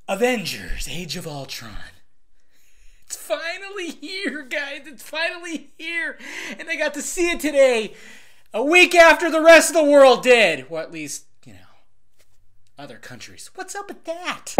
Avengers, Age of Ultron. It's finally here, guys. It's finally here. And I got to see it today, a week after the rest of the world did. Well, at least, other countries. What's up with that?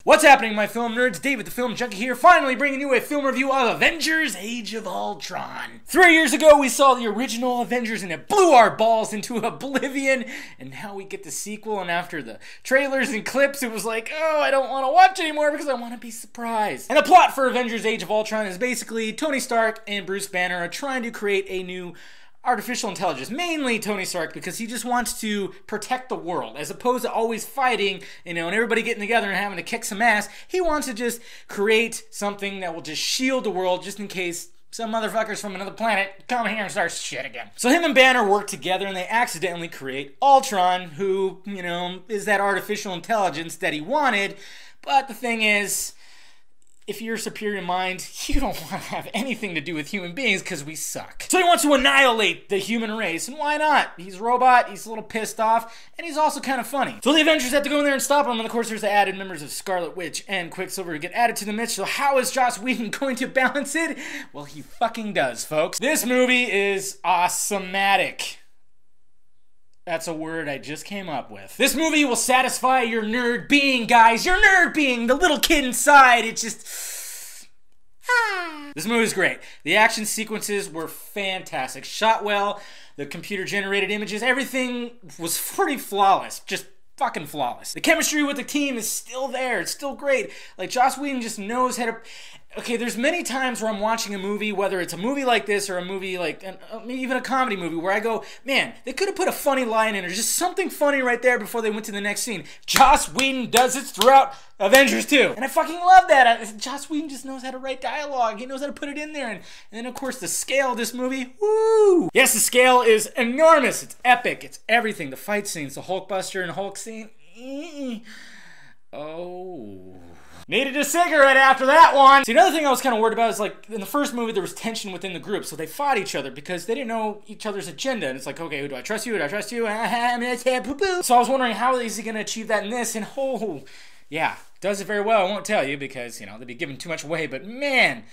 What's happening, my film nerds? David the Film Junkie here, finally bringing you a film review of Avengers Age of Ultron. 3 years ago, we saw the original Avengers and it blew our balls into oblivion, and now we get the sequel, and after the trailers and clips, it was like, oh, I don't want to watch anymore because I want to be surprised. And the plot for Avengers Age of Ultron is basically Tony Stark and Bruce Banner are trying to create a new artificial intelligence, mainly Tony Stark, because he just wants to protect the world, as opposed to always fighting, and everybody getting together and having to kick some ass. He wants to just create something that will just shield the world, just in case some motherfuckers from another planet come here and start shit again. So him and Banner work together, and they accidentally create Ultron, who, is that artificial intelligence that he wanted. But the thing is, if you're a superior mind, you don't want to have anything to do with human beings because we suck. So he wants to annihilate the human race, and why not? He's a robot, he's a little pissed off, and he's also kind of funny. So the Avengers have to go in there and stop him, and of course there's the added members of Scarlet Witch and Quicksilver who get added to the mix. So how is Joss Whedon going to balance it? Well, he fucking does, folks. This movie is awesome-matic. That's a word I just came up with. This movie will satisfy your nerd being, guys. Your nerd being, the little kid inside. It's just... This movie's great. The action sequences were fantastic. Shot well. The computer-generated images. Everything was pretty flawless. Just fucking flawless. The chemistry with the team is still there. It's still great. Like, Joss Whedon just knows how to... Okay, there's many times where I'm watching a movie, whether it's a movie like this or a movie like, even a comedy movie, where I go, man, they could have put a funny line in or just something funny right there before they went to the next scene. Joss Whedon does it throughout Avengers 2. And I fucking love that. Joss Whedon just knows how to write dialogue. He knows how to put it in there. And then, of course, the scale of this movie, woo! Yes, the scale is enormous. It's epic. It's everything. The fight scenes, the Hulkbuster and Hulk scene. Oh... Needed a cigarette after that one. See, another thing I was kind of worried about is, like, in the first movie, there was tension within the group, so they fought each other because they didn't know each other's agenda. And it's like, okay, who do I trust you? Who do I trust you? So I was wondering, how is he going to achieve that in this? And yeah, does it very well. I won't tell you because, they'd be giving too much away, but man,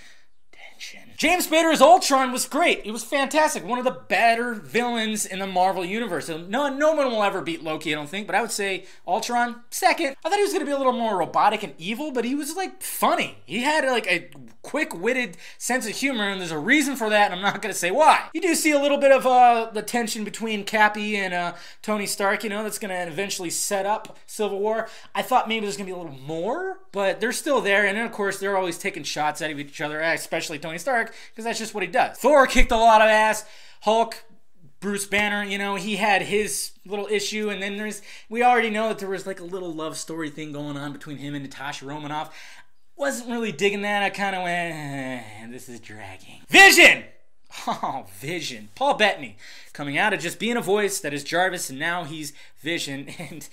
tension. James Spader's Ultron was great. It was fantastic. One of the better villains in the Marvel Universe. No one will ever beat Loki, I don't think, but I would say Ultron, second. I thought he was going to be a little more robotic and evil, but he was, like, funny. He had, like, a quick-witted sense of humor, and there's a reason for that, and I'm not going to say why. You do see a little bit of the tension between Cappy and Tony Stark, that's going to eventually set up Civil War. I thought maybe there's going to be a little more, but they're still there, and then, of course, they're always taking shots at each other, especially Tony Stark, because that's just what he does. Thor kicked a lot of ass. Hulk, Bruce Banner, he had his little issue, and then we already know that there was like a little love story thing going on between him and Natasha Romanoff. Wasn't really digging that. I kind of went, this is dragging. Vision! Oh, Vision. Paul Bettany, coming out of just being a voice that is Jarvis, and now he's Vision, and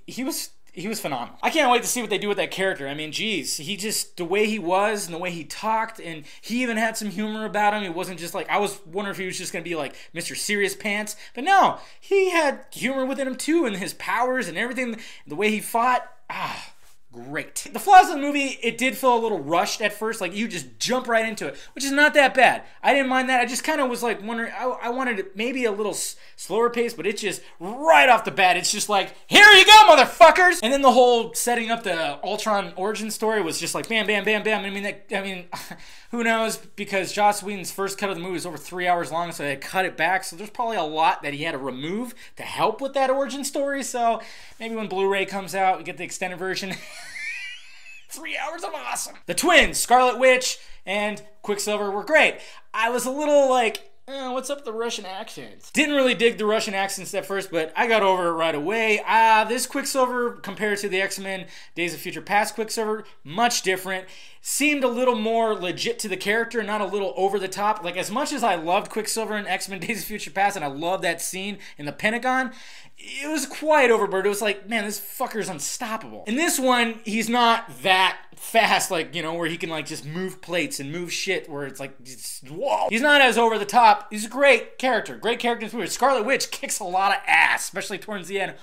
he was phenomenal. I can't wait to see what they do with that character. I mean, geez, the way he was and the way he talked, and he even had some humor about him. It wasn't just like, I was wondering if he was just going to be like Mr. Serious Pants, but no, he had humor within him too, and his powers and everything, the way he fought, great. The flaws of the movie, it did feel a little rushed at first, like you just jump right into it, which is not that bad. I didn't mind that. I just kind of was like wondering, I wanted it maybe a little slower pace, but it's just right off the bat, it's just like, here you go, motherfuckers! And then the whole setting up the Ultron origin story was just like bam, bam, bam, bam. I mean, who knows, because Joss Whedon's first cut of the movie was over 3 hours long, so they cut it back, so there's probably a lot that he had to remove to help with that origin story, so maybe when Blu-ray comes out, we get the extended version. 3 hours of awesome. The twins, Scarlet Witch and Quicksilver, were great. I was a little like, what's up with the Russian accents? Didn't really dig the Russian accents at first, but I got over it right away. This Quicksilver, compared to the X-Men Days of Future Past Quicksilver, much different. seemed a little more legit to the character, not a little over the top. Like, as much as I loved Quicksilver in X-Men Days of Future Past, and I love that scene in the Pentagon, it was quite overboard. It was like, man, this fucker's unstoppable. In this one, he's not that fast, like, you know, where he can, like, just move plates and move shit, where it's like, whoa. He's not as over the top. He's a great character in this movie. Scarlet Witch kicks a lot of ass, especially towards the end.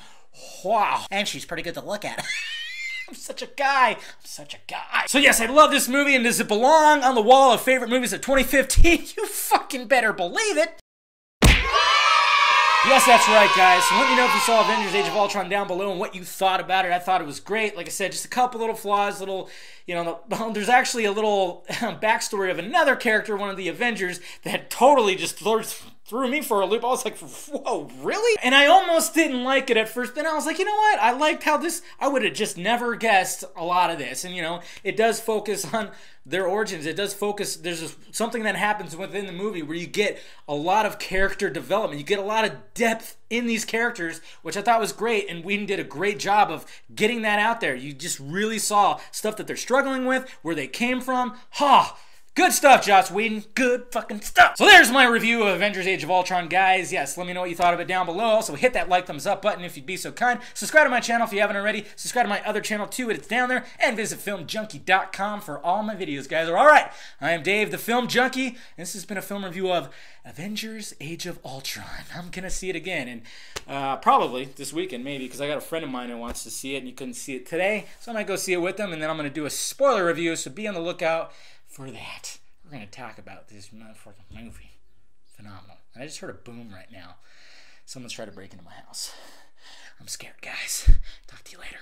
Wow. And she's pretty good to look at. I'm such a guy. So yes, I love this movie, and does it belong on the wall of favorite movies of 2015? You fucking better believe it. Yes, that's right, guys. So let me know if you saw Avengers Age of Ultron down below and what you thought about it. I thought it was great. Like I said, just a couple little flaws, there's actually a little backstory of another character, one of the Avengers, that totally just threw me for a loop. I was like, whoa, really? And I almost didn't like it at first, but I was like, you know what? I liked how I would have just never guessed a lot of this. And, you know, it does focus on their origins. It does focus, there's something that happens within the movie where you get a lot of character development. You get a lot of depth in these characters, which I thought was great, and Whedon did a great job of getting that out there. You just really saw stuff that they're struggling with, where they came from. Good stuff, Joss Whedon. Good fucking stuff. So there's my review of Avengers Age of Ultron, guys. Yes, let me know what you thought of it down below. Also, hit that like, thumbs up button if you'd be so kind. Subscribe to my channel if you haven't already. Subscribe to my other channel too, it's down there. And visit filmjunkie.com for all my videos, guys. All right, I am Dave, the Film Junkie, and this has been a film review of Avengers Age of Ultron. I'm gonna see it again, and probably this weekend, maybe, because I got a friend of mine who wants to see it, and you couldn't see it today, so I might go see it with them, and then I'm gonna do a spoiler review, so be on the lookout for that. We're going to talk about this motherfucking movie. Phenomenal. And I just heard a boom right now. Someone's trying to break into my house. I'm scared, guys. Talk to you later.